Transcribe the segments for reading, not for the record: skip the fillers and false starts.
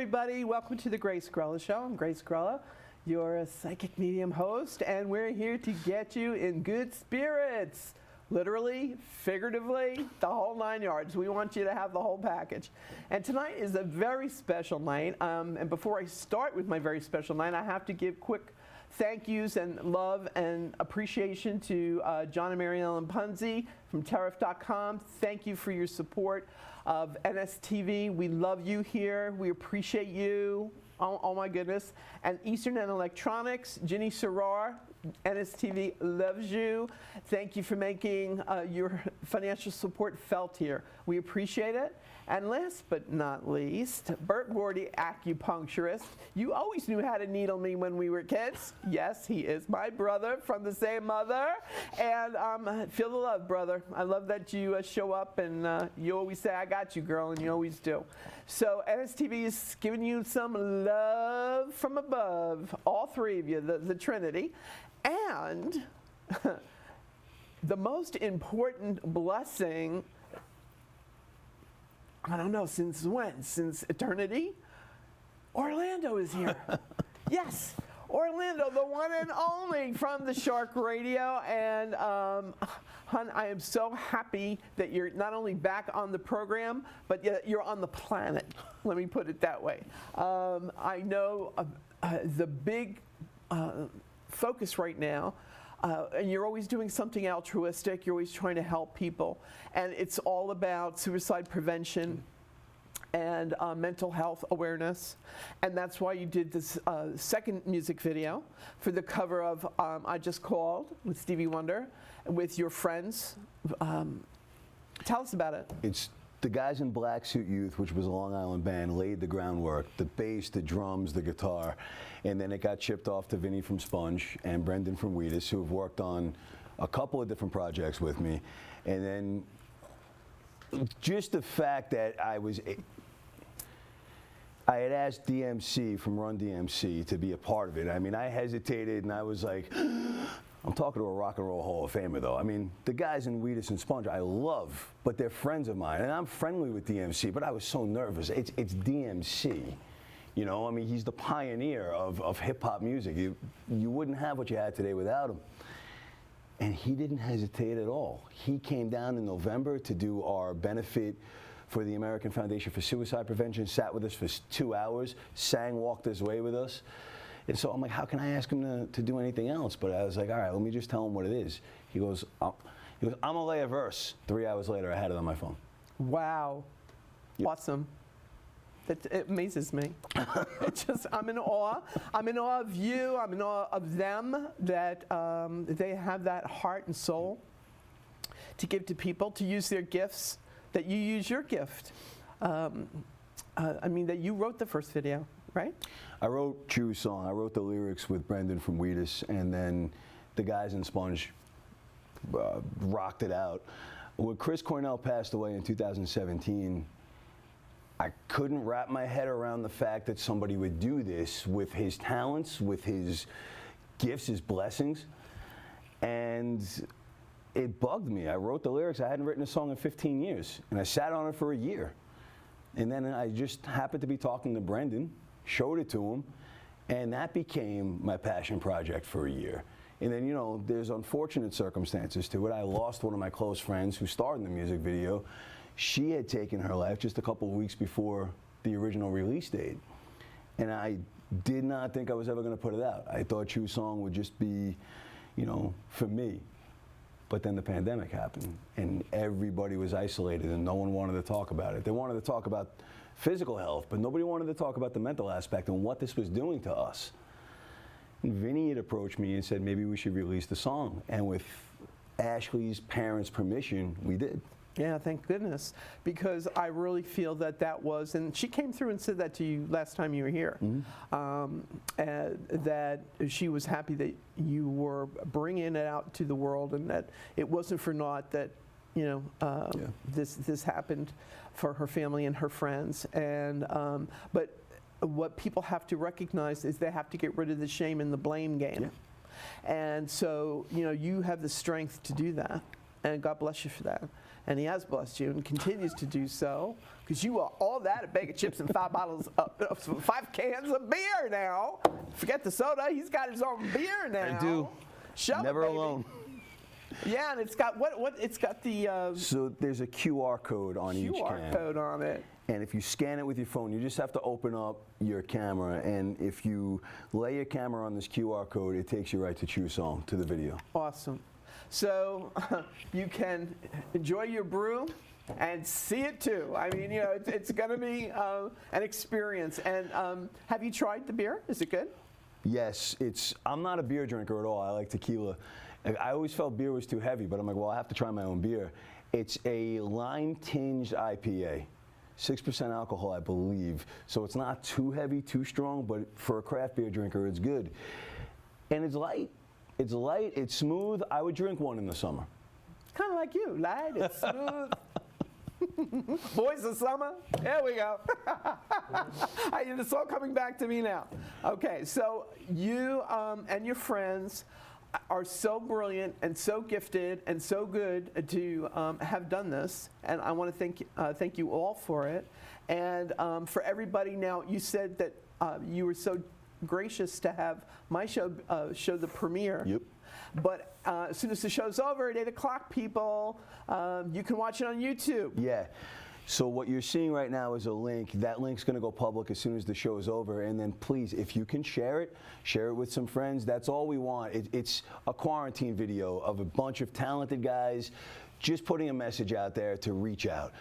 everybody. Welcome to the Grace Grella Show. I'm Grace Grella, your psychic medium host, and we're here to get you in good spirits. Literally, figuratively, the whole 9 yards. We want you to have the whole package. And tonight is a very special night. And before I start with my very special night, I have to give quick thank yous and love and appreciation to John and Mary Ellen Punzi from Tariff.com. Thank you for your support of NSTV. We love you here. We appreciate you. Oh my goodness. And Eastern and Electronics, Ginny Sarar, NSTV loves you. Thank you for making your financial support felt here. We appreciate it. And last but not least, Bert Gordy, acupuncturist. You always knew how to needle me when we were kids. Yes, he is my brother from the same mother. And feel the love, brother. I love that you show up and you always say, I got you, girl, and you always do. So NSTV is giving you some love from above, all three of you, the Trinity. And the most important blessing, I don't know, since when? Since eternity? Orlando is here. Yes, Orlando, the one and only from the Shark Radio. And, hon, I am so happy that you're not only back on the program, but you're on the planet. Let me put it that way. I know the big focus right now, and you're always doing something altruistic, you're always trying to help people, and it's all about suicide prevention and mental health awareness, and that's why you did this second music video for the cover of I Just Called with Stevie Wonder with your friends. Tell us about it. It's the Guys in Black Suit Youth, which was a Long Island band, laid the groundwork, the bass, the drums, the guitar, and then it got shipped off to Vinny from Sponge and Brendan from Wheatus, who have worked on a couple of different projects with me. And then just the fact that I had asked DMC from Run DMC to be a part of it. I mean, I hesitated and I was like, I'm talking to a Rock and Roll Hall of Famer, though. I mean, the guys in Wheatus and Sponge, I love, but they're friends of mine. And I'm friendly with DMC, but I was so nervous. It's DMC. You know, I mean, he's the pioneer of hip-hop music. You wouldn't have what you had today without him. And he didn't hesitate at all. He came down in November to do our benefit for the American Foundation for Suicide Prevention, sat with us for 2 hours, sang Walk This Way with us. And so I'm like, how can I ask him to do anything else? But I was like, all right, let me just tell him what it is. He goes, I'm gonna lay a verse. 3 hours later, I had it on my phone. Wow. Yep. Awesome. It amazes me. It's just, I'm in awe. I'm in awe of you. I'm in awe of them, that they have that heart and soul to give to people, to use their gifts, that you use your gift. I mean, that you wrote the first video, right? I wrote Choose Song. I wrote the lyrics with Brendan from Wheatus, and then the guys in Sponge rocked it out. When Chris Cornell passed away in 2017, I couldn't wrap my head around the fact that somebody would do this with his talents, with his gifts, his blessings, and it bugged me. I wrote the lyrics. I hadn't written a song in 15 years, and I sat on it for a year. And then I just happened to be talking to Brendan, showed it to him, and that became my passion project for a year. And then, you know, there's unfortunate circumstances to it. I lost one of my close friends who starred in the music video. She had taken her life just a couple of weeks before the original release date. And I did not think I was ever going to put it out. I thought Choose Song would just be, you know, for me. But then the pandemic happened, and everybody was isolated, and no one wanted to talk about it. They wanted to talk about physical health, but nobody wanted to talk about the mental aspect and what this was doing to us. And Vinny had approached me and said, maybe we should release the song. And with Ashley's parents' permission, we did. Yeah, thank goodness, because I really feel that that was, and she came through and said that to you last time you were here, that she was happy that you were bringing it out to the world, and that it wasn't for naught that, you know, this happened for her family and her friends. And but what people have to recognize is they have to get rid of the shame and the blame game. And so, you know, you have the strength to do that, and God bless you for that. and He has blessed you and continues to do so, because you are all that, a bag of chips and 5 cans of beer now. Forget the soda, He's got His own beer now. I do. Shove Never it, baby. alone. Yeah, and it's got what? It's got the So there's a QR code on each QR can. code on it. And if you scan it with your phone, you just have to open up your camera. And if you lay your camera on this QR code, it takes you right to True Song, to the video. Awesome. So you can enjoy your brew and see it too. I mean, it's going to be an experience. And have you tried the beer? Is it good? Yes, I'm not a beer drinker at all. I like tequila. I always felt beer was too heavy, but I'm like, well, I have to try my own beer. It's a lime-tinged IPA. 6% alcohol, I believe. So it's not too heavy, too strong, but for a craft beer drinker, it's good. And it's light. It's light, it's smooth. I would drink one in the summer. Kind of like you, light, it's smooth. Boys of summer, there we go. It's all coming back to me now. Okay, so you and your friends are so brilliant and so gifted and so good to have done this, and I want to thank you all for it. And for everybody now, you said that you were so gracious to have my show show the premiere. Yep. But as soon as the show's over at 8 o'clock, people, you can watch it on YouTube. Yeah. So what you're seeing right now is a link. That link's going to go public as soon as the show is over. And then please, if you can share it with some friends. That's all we want. It's a quarantine video of a bunch of talented guys just putting a message out there to reach out.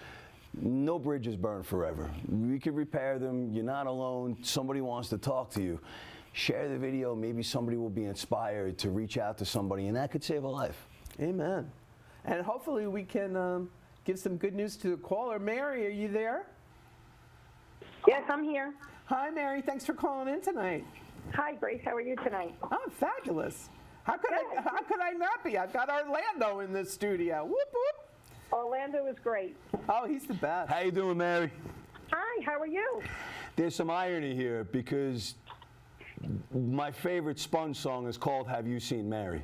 No bridges burn forever. We can repair them. You're not alone. Somebody wants to talk to you. Share the video. Maybe somebody will be inspired to reach out to somebody, and that could save a life. Amen. And hopefully we can give some good news to the caller. Mary, are you there? Yes, I'm here. Hi, Mary. Thanks for calling in tonight. Hi, Grace. How are you tonight? Oh, fabulous. How could I not be? I've got Orlando in the studio. Whoop, whoop. Orlando is great. Oh, he's the best. How you doing, Mary? Hi, how are you? There's some irony here because my favorite Sponge song is called Have You Seen Mary?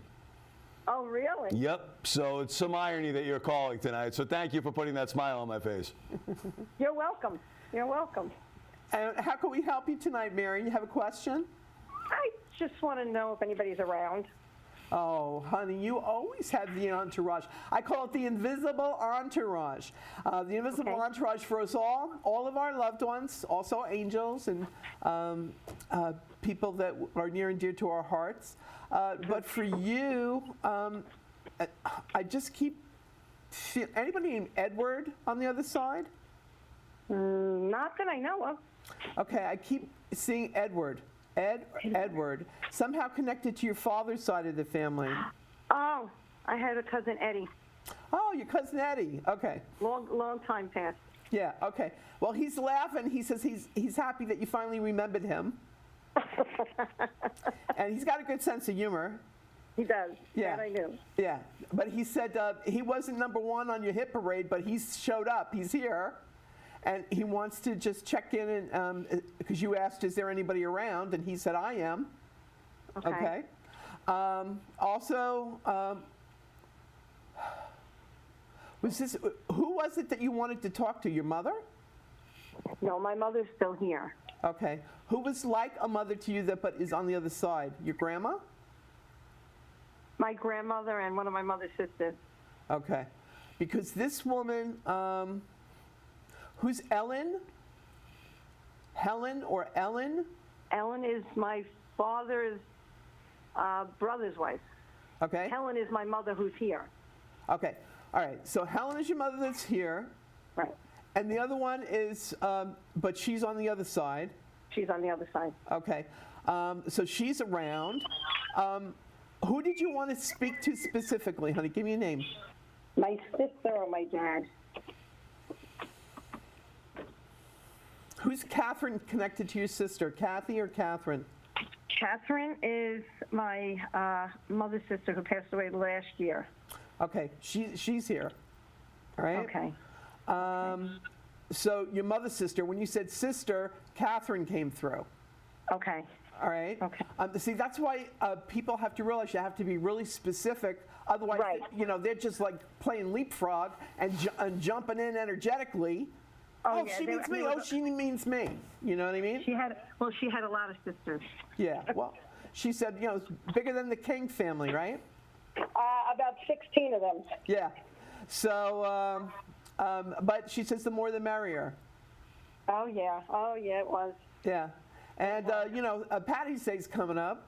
Oh, really? Yep. So it's some irony that you're calling tonight. So thank you for putting that smile on my face. You're welcome. You're welcome. And how can we help you tonight, Mary? You have a question? I just want to know if anybody's around. Oh, honey, you always have the entourage. I call it the invisible entourage. The invisible entourage for us all of our loved ones, also angels and people that are near and dear to our hearts. But for you, I just keep seeing, anybody named Edward on the other side? Not that I know of. Okay, I keep seeing Edward. Edward, somehow connected to your father's side of the family. Oh, I had a cousin Eddie. Oh, your cousin Eddie. Okay. Long time past. Yeah. Okay. Well, he's laughing. He says he's happy that you finally remembered him. And he's got a good sense of humor. He does. Yeah. That I knew. Yeah. But he said he wasn't number one on your hit parade, but he's showed up. He's here. And he wants to just check in, and because you asked, is there anybody around? And he said, I am. Okay. Also, who was it that you wanted to talk to? Your mother? No, my mother's still here. Okay. Who was like a mother to you but is on the other side? Your grandma? My grandmother and one of my mother's sisters. Okay. Because this woman, who's Ellen? Helen or Ellen? Ellen is my father's brother's wife. Okay. Helen is my mother who's here. Okay. All right. So Helen is your mother that's here. Right. And the other one is, but she's on the other side. She's on the other side. Okay. So she's around. Who did you want to speak to specifically, honey? Give me a name. My sister or my dad. Who's Katherine connected to your sister? Kathy or Katherine? Katherine is my mother's sister who passed away last year. Okay. She's here. All right? Okay. So your mother's sister, when you said sister, Katherine came through. Okay. All right. Okay. See, that's why people have to realize you have to be really specific. Otherwise, Right. they're just like playing leapfrog and jumping in energetically. Oh, Oh, yeah, she they- means me. they Oh, were- she means me. You know what I mean? She had a lot of sisters. Yeah. Well, she said, it's bigger than the King family, right? About 16 of them. Yeah. So, but she says the more the merrier. Oh yeah, it was. Yeah. And, Patty's Day's coming up.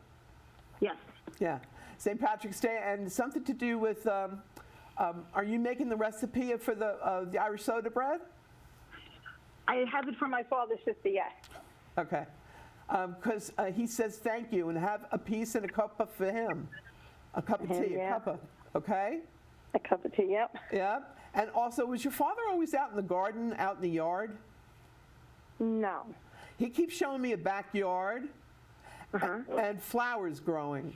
Yes. Yeah. St. Patrick's Day, and something to do with, are you making the recipe for the Irish soda bread? I have it for my father's sister, yes. Okay. Because he says thank you and have a piece and a cup for him. A cup of tea, Yeah. a cup of, okay? A cup of tea, yep. Yeah. And also, was your father always out in the garden, out in the yard? No. He keeps showing me a backyard and flowers growing.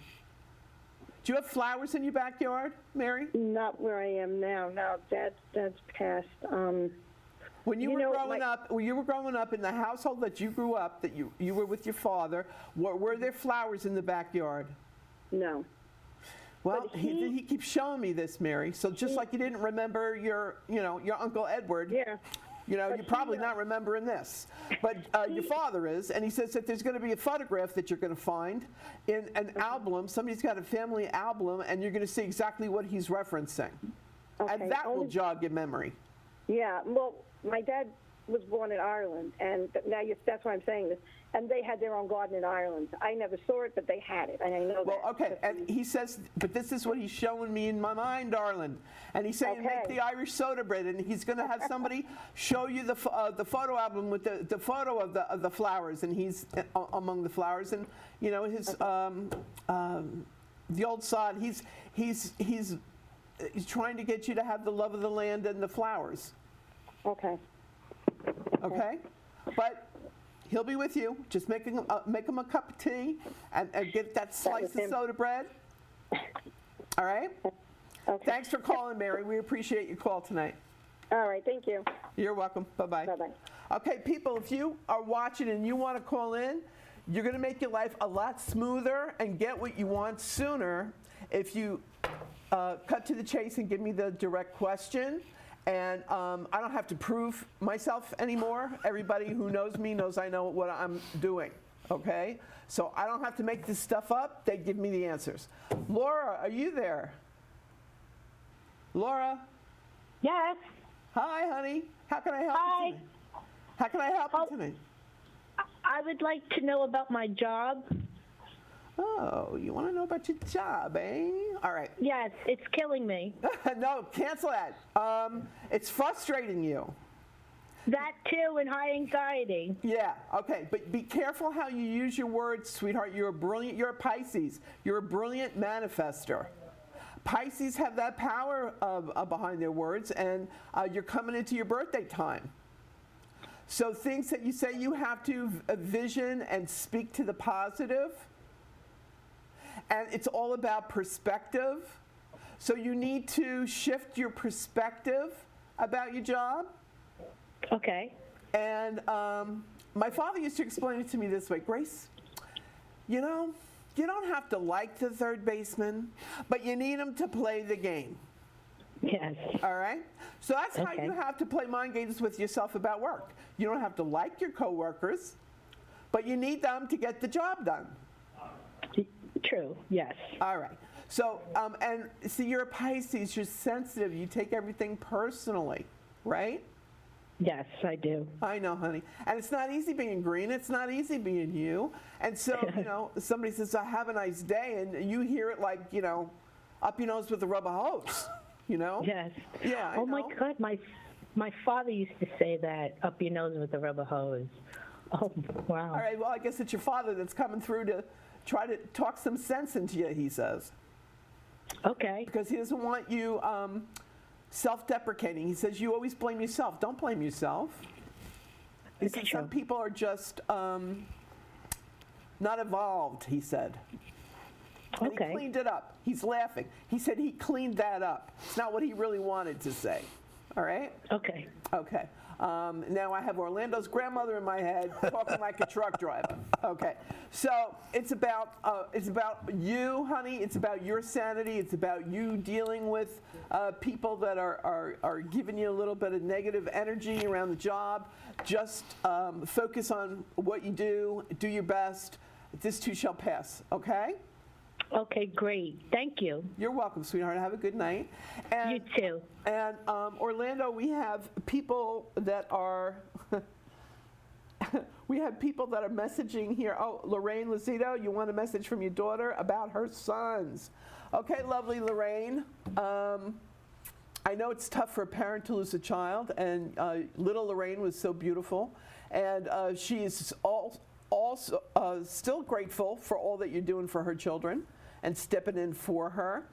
Do you have flowers in your backyard, Mary? Not where I am now. No, Dad's passed. When you You were know, growing up in the household that you grew up, that you were with your father, were there flowers in the backyard? No. Well, But he keeps showing me this, Mary. So just like you didn't remember your Uncle Edward, Yeah. you're probably not remembering this. But your father is, and he says that there's going to be a photograph that you're going to find in an album. Somebody's got a family album, and you're going to see exactly what he's referencing. Okay. And that will jog your memory. Yeah. Well, my dad was born in Ireland, and that's why I'm saying this. And they had their own garden in Ireland. I never saw it, but they had it, and I know Well, that. okay, and he says, but this is what he's showing me in my mind, darling. And he's saying, make Okay. the Irish soda bread, and he's going to have somebody show you the photo album with the photo of the flowers, and he's among the flowers, and his the old sod. He's trying to get you to have the love of the land and the flowers. Okay. Okay, but he'll be with you. Just make him a cup of tea and get that slice was of him. soda bread. All right? Okay. Thanks for calling, Mary. We appreciate your call tonight. All right. Thank you. You're welcome. Bye-bye. Bye-bye. Okay, people, if you are watching and you want to call in, you're going to make your life a lot smoother and get what you want sooner if you cut to the chase and give me the direct question. And I don't have to prove myself anymore. Everybody who knows me knows I know what I'm doing, okay? So I don't have to make this stuff up. They give me the answers. Laura, are you there? Laura? Yes. Hi, honey. How can I help Hi. you tonight? How can I help you tonight? I would like to know about my job. Oh, you want to know about your job, eh? All right. Yes, it's killing me. No, cancel that. It's frustrating you. That too, and high anxiety. Yeah, okay, but be careful how you use your words, sweetheart. You're a Pisces. You're a brilliant manifester. Pisces have that power behind their words, and you're coming into your birthday time. So things that you say, you have to vision and speak to the positive. And it's all about perspective. So you need to shift your perspective about your job. Okay. And my father used to explain it to me this way, Grace, you don't have to like the third baseman, but you need him to play the game. Yes. All right? So that's how Okay. you have to play mind games with yourself about work. You don't have to like your coworkers, but you need them to get the job done. True. Yes. All right. So, and see, you're a Pisces, you're sensitive, you take everything personally, right? Yes, I do. I know, honey. And it's not easy being green. It's not easy being you. And so, somebody says, I have a nice day, and you hear it like, up your nose with a rubber hose, Yes. Yeah, I Oh my know. God, my father used to say that, up your nose with a rubber hose. Oh, wow. All right, well, I guess it's your father that's coming through to try to talk some sense into you, he says. Okay. Because he doesn't want you self-deprecating. He says you always blame yourself. Don't blame yourself. He said some people are just not evolved, he said. And Okay. he cleaned it up. He's laughing. He said he cleaned that up. It's not what he really wanted to say. All right? Okay. Okay. Now I have Orlando's grandmother in my head talking like a truck driver. Okay. So it's about you, honey. It's about your sanity. It's about you dealing with people that are giving you a little bit of negative energy around the job. Just focus on what you do. Do your best. This too shall pass. Okay? Okay, great. Thank you. You're welcome, sweetheart. Have a good night. And, You too. And Orlando, we have people that are messaging here. Oh, Lorraine Lozito, you want a message from your daughter about her sons. Okay, lovely Lorraine. I know it's tough for a parent to lose a child, and little Lorraine was so beautiful, and she is also still grateful for all that you're doing for her children and stepping in for her.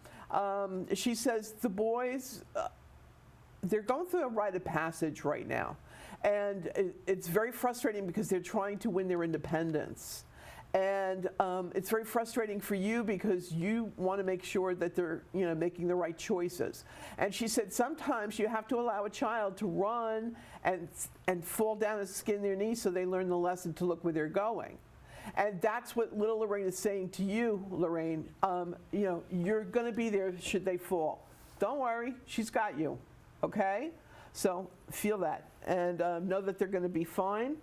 She says the boys, they're going through a rite of passage right now. And it's very frustrating because they're trying to win their independence. And it's very frustrating for you because you want to make sure that they're making the right choices. And she said sometimes you have to allow a child to run and fall down and skin their knees so they learn the lesson to look where they're going. And that's what little Lorraine is saying to you, Lorraine. You're going to be there should they fall. Don't worry, she's got you, okay? So feel that and know that they're going to be fine.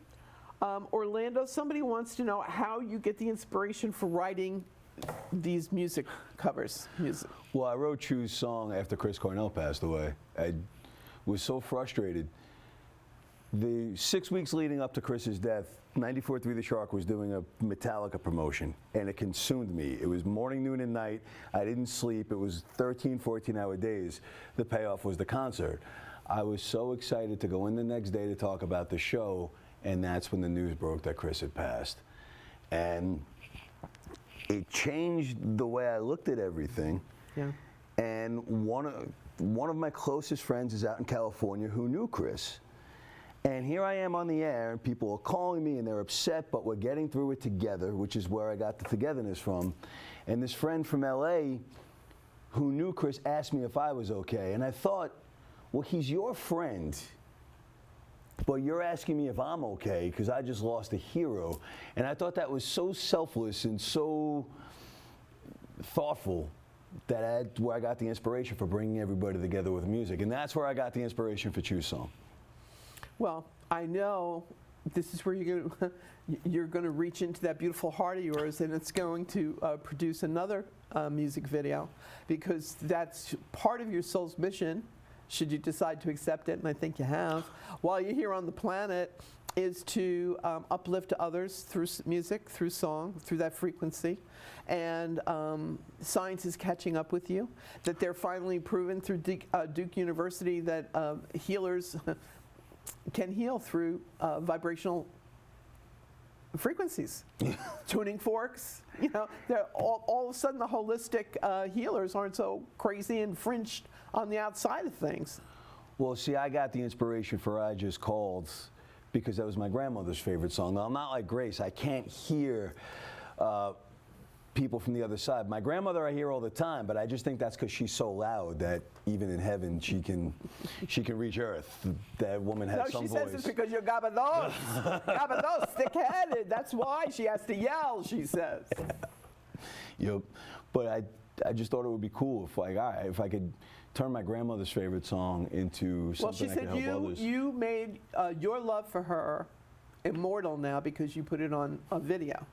Orlando, somebody wants to know how you get the inspiration for writing these music covers. Well, I wrote Chu's song after Chris Cornell passed away. I was so frustrated. The 6 weeks leading up to Chris's death, 94.3 The Shark was doing a Metallica promotion, and it consumed me. It was morning, noon, and night. I didn't sleep. It was 13, 14-hour days. The payoff was the concert. I was so excited to go in the next day to talk about the show, and that's when the news broke that Chris had passed. And it changed the way I looked at everything. Yeah. And one of my closest friends is out in California who knew Chris. And here I am on the air, and people are calling me, and they're upset, but we're getting through it together, which is where I got the togetherness from. And this friend from LA who knew Chris asked me if I was okay. And I thought, well, he's your friend, but you're asking me if I'm okay because I just lost a hero. And I thought that was so selfless and so thoughtful that where I got the inspiration for bringing everybody together with music. And that's where I got the inspiration for Chu's song. Well, I know this is where you're going to reach into that beautiful heart of yours, and it's going to produce another music video, because that's part of your soul's mission, should you decide to accept it, and I think you have, while you're here on the planet, is to uplift others through music, through song, through that frequency. And science is catching up with you, that they're finally proven through Duke University that healers can heal through vibrational frequencies, tuning forks. All of a sudden the holistic healers aren't so crazy and fringed on the outside of things. Well, see, I got the inspiration for I Just Called because that was my grandmother's favorite song. Now, I'm not like Grace. I can't hear people from the other side. My grandmother I hear all the time, but I just think that's because she's so loud that even in heaven she can reach earth. That woman has some voice. No, she says it's because you're gabados, stick-headed. That's why she has to yell, she says. Yep. But I just thought it would be cool if I could turn my grandmother's favorite song into something that could help others. You made your love for her immortal now because you put it on a video.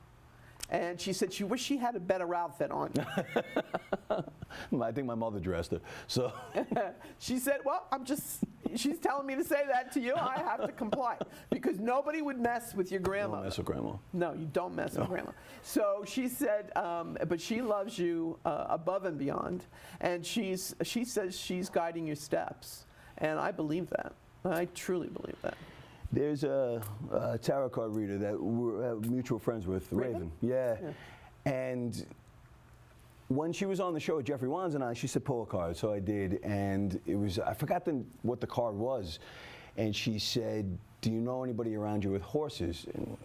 And she said she wished she had a better outfit on. I think my mother dressed her. So she said, well, she's telling me to say that to you. I have to comply. Because nobody would mess with your grandma. Don't mess with grandma. No, you don't mess with grandma. So she said, but she loves you above and beyond. And she says she's guiding your steps. And I believe that. I truly believe that. There's a tarot card reader that we're mutual friends with, Raven. Yeah. And when she was on the show with Jeffrey Wands and I, she said pull a card, so I did, and it was, I forgot what the card was, and she said, do you know anybody around you with horses? And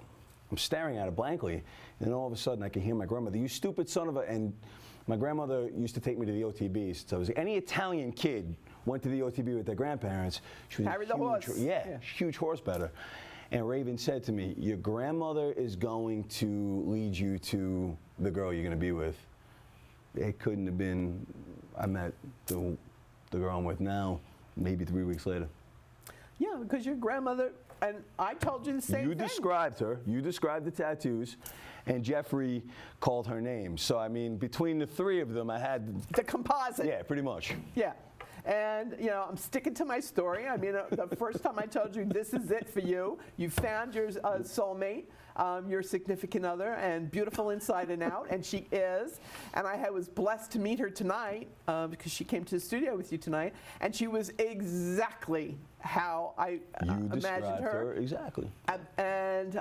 I'm staring at it blankly, and then all of a sudden I can hear my grandmother, you stupid son of a, and my grandmother used to take me to the OTBs, so it was any Italian kid went to the OTB with their grandparents. She was Harry the huge, horse. yeah, huge horse bettor. And Raven said to me, your grandmother is going to lead you to the girl you're going to be with. It couldn't have been, I met the girl I'm with now, maybe 3 weeks later. Yeah, because your grandmother, and I told you the same You thing. described her, you described the tattoos, and Jeffrey called her name. So, I mean, between the three of them, I had... The composite. Yeah, pretty much. Yeah. And, you know, I'm sticking to my story. I mean, the first time I told you this is it for you, you found your soulmate, your significant other, and beautiful inside and out, and she is. And I was blessed to meet her tonight because she came to the studio with you tonight, and she was exactly how I imagined her. Exactly. And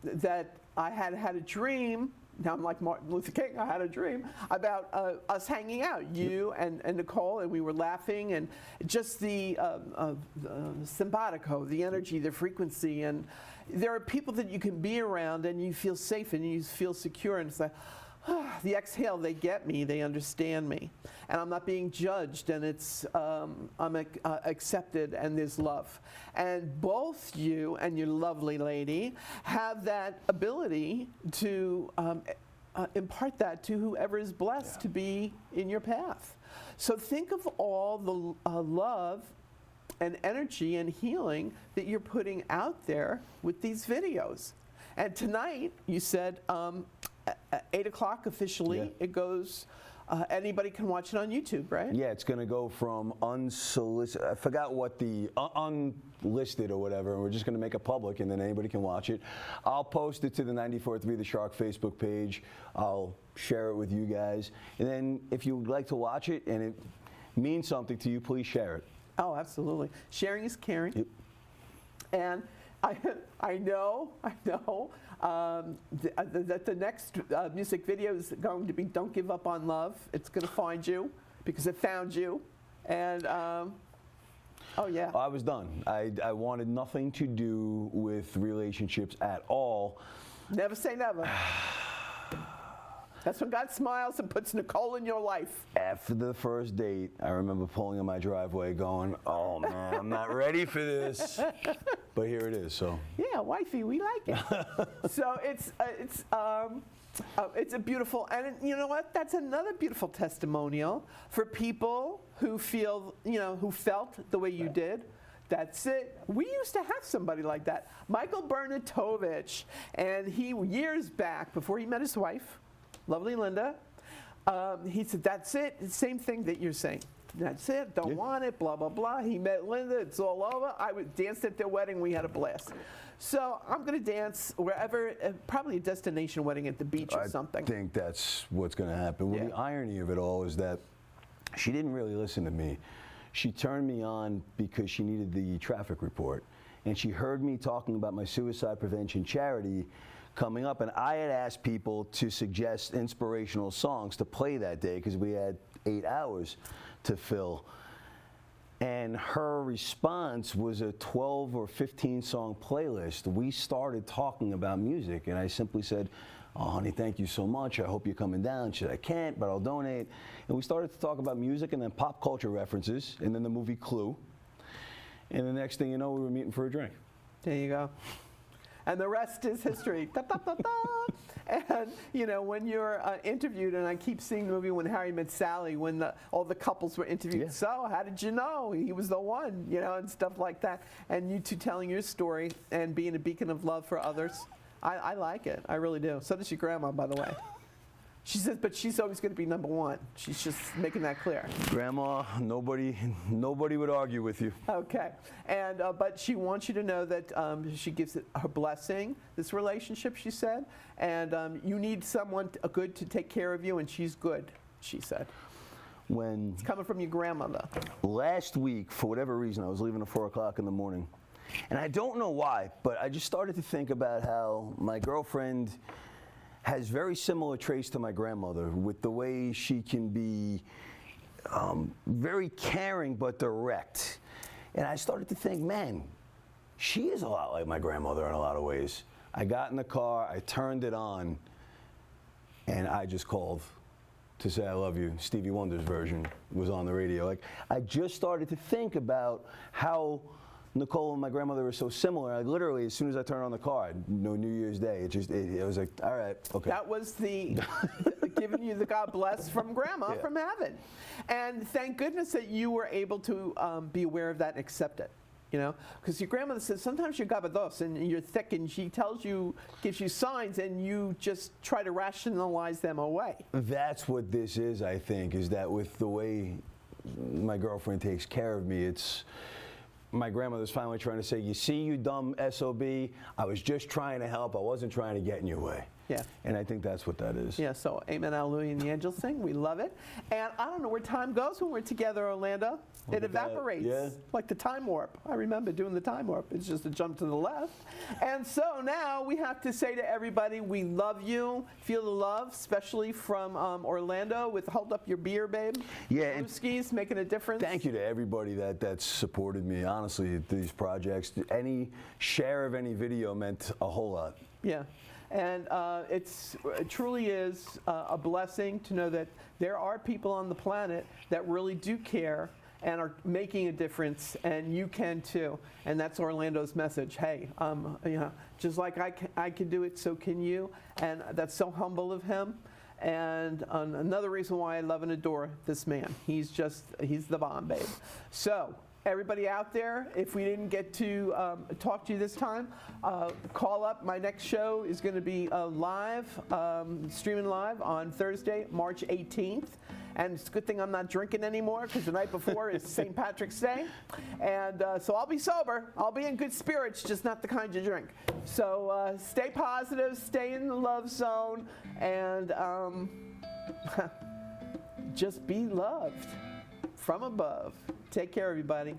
that I had a dream. Now I'm like Martin Luther King. I had a dream about us hanging out, you and Nicole, and we were laughing, and just the simpatico, the energy, the frequency, and there are people that you can be around, and you feel safe, and you feel secure, and it's like, the exhale, they get me, they understand me, and I'm not being judged, and it's I'm accepted, and there's love. And both you and your lovely lady have that ability to impart that to whoever is blessed to be in your path. So think of all the love and energy and healing that you're putting out there with these videos. And tonight, you said, at 8 o'clock officially, Yeah. it goes, anybody can watch it on YouTube, right? Yeah, it's going to go from unsolicited, I forgot what the, unlisted or whatever, and we're just going to make it public, and then anybody can watch it. I'll post it to the 94.3 The Shark Facebook page. I'll share it with you guys. And then if you'd like to watch it and it means something to you, please share it. Oh, absolutely. Sharing is caring. Yep. And I know that the next music video is going to be Don't Give Up on Love. It's going to find you because it found you. And, oh, yeah. I was done. I wanted nothing to do with relationships at all. Never say never. That's when God smiles and puts Nicole in your life. After the first date, I remember pulling in my driveway going, oh man, I'm not ready for this. But here it is, so. Yeah, wifey, we like it. So it's a beautiful, and you know what? That's another beautiful testimonial for people who feel, who felt the way you did. That's it. We used to have somebody like that. Michael Bernatovich, and he, years back, before he met his wife, lovely Linda, he said, that's it. Same thing that you're saying. That's it. Don't want it, blah, blah, blah. He met Linda. It's all over. I danced at their wedding. We had a blast. So I'm going to dance wherever, probably a destination wedding at the beach or something. I think that's what's going to happen. Well, the irony of it all is that she didn't really listen to me. She turned me on because she needed the traffic report. And she heard me talking about my suicide prevention charity coming up, and I had asked people to suggest inspirational songs to play that day because we had 8 hours to fill. And her response was a 12 or 15 song playlist. We started talking about music, and I simply said, oh, honey, thank you so much. I hope you're coming down. She said, I can't, but I'll donate. And we started to talk about music and then pop culture references, and then the movie Clue. And the next thing you know, we were meeting for a drink. There you go. And the rest is history. Da, da, da, da. And, when you're interviewed, and I keep seeing the movie When Harry Met Sally, when all the couples were interviewed. Yeah. So how did you know he was the one, and stuff like that. And you two telling your story and being a beacon of love for others. I like it. I really do. So does your grandma, by the way. She says, but she's always going to be number one. She's just making that clear. Grandma, nobody would argue with you. Okay. And but she wants you to know that she gives it her blessing, this relationship, she said. And you need someone good to take care of you, and she's good, she said. It's coming from your grandmother. Last week, for whatever reason, I was leaving at 4 o'clock in the morning. And I don't know why, but I just started to think about how my girlfriend has very similar traits to my grandmother, with the way she can be very caring but direct. And I started to think, man, she is a lot like my grandmother in a lot of ways. I got in the car, I turned it on, and I just called to say I love you. Stevie Wonder's version was on the radio. Like, I just started to think about how Nicole and my grandmother were so similar. I literally, as soon as I turned on the car, I know New Year's Day. It was like, all right, okay. That was the giving you the God bless from Grandma from heaven. And thank goodness that you were able to be aware of that and accept it. You know, because your grandmother says sometimes you're gabados and you're thick, and she tells you, gives you signs, and you just try to rationalize them away. That's what this is, I think, is that with the way my girlfriend takes care of me, it's my grandmother's finally trying to say, you see, you dumb SOB, I was just trying to help, I wasn't trying to get in your way. Yeah. And I think that's what that is. Yeah, so amen, hallelujah, and the angels sing. We love it. And I don't know where time goes when we're together, Orlando. It evaporates, like the time warp. I remember doing the time warp. It's just a jump to the left. And so now we have to say to everybody, we love you. Feel the love, especially from Orlando with Hold Up Your Beer, babe. Yeah. And Brewskis, making a difference. thank you to everybody that's supported me, honestly, these projects. Any share of any video meant a whole lot. Yeah. And it truly is a blessing to know that there are people on the planet that really do care and are making a difference, and you can too. And that's Orlando's message. Hey, you know, just like I can do it, so can you. And that's so humble of him. And another reason why I love and adore this man. He's the bomb, babe. So, everybody out there, if we didn't get to talk to you this time, call up. My next show is going to be live, streaming live on Thursday, March 18th. And it's a good thing I'm not drinking anymore, because the night before is St. Patrick's Day. And so I'll be sober. I'll be in good spirits, just not the kind you drink. So stay positive, stay in the love zone, and just be loved from above. Take care, everybody.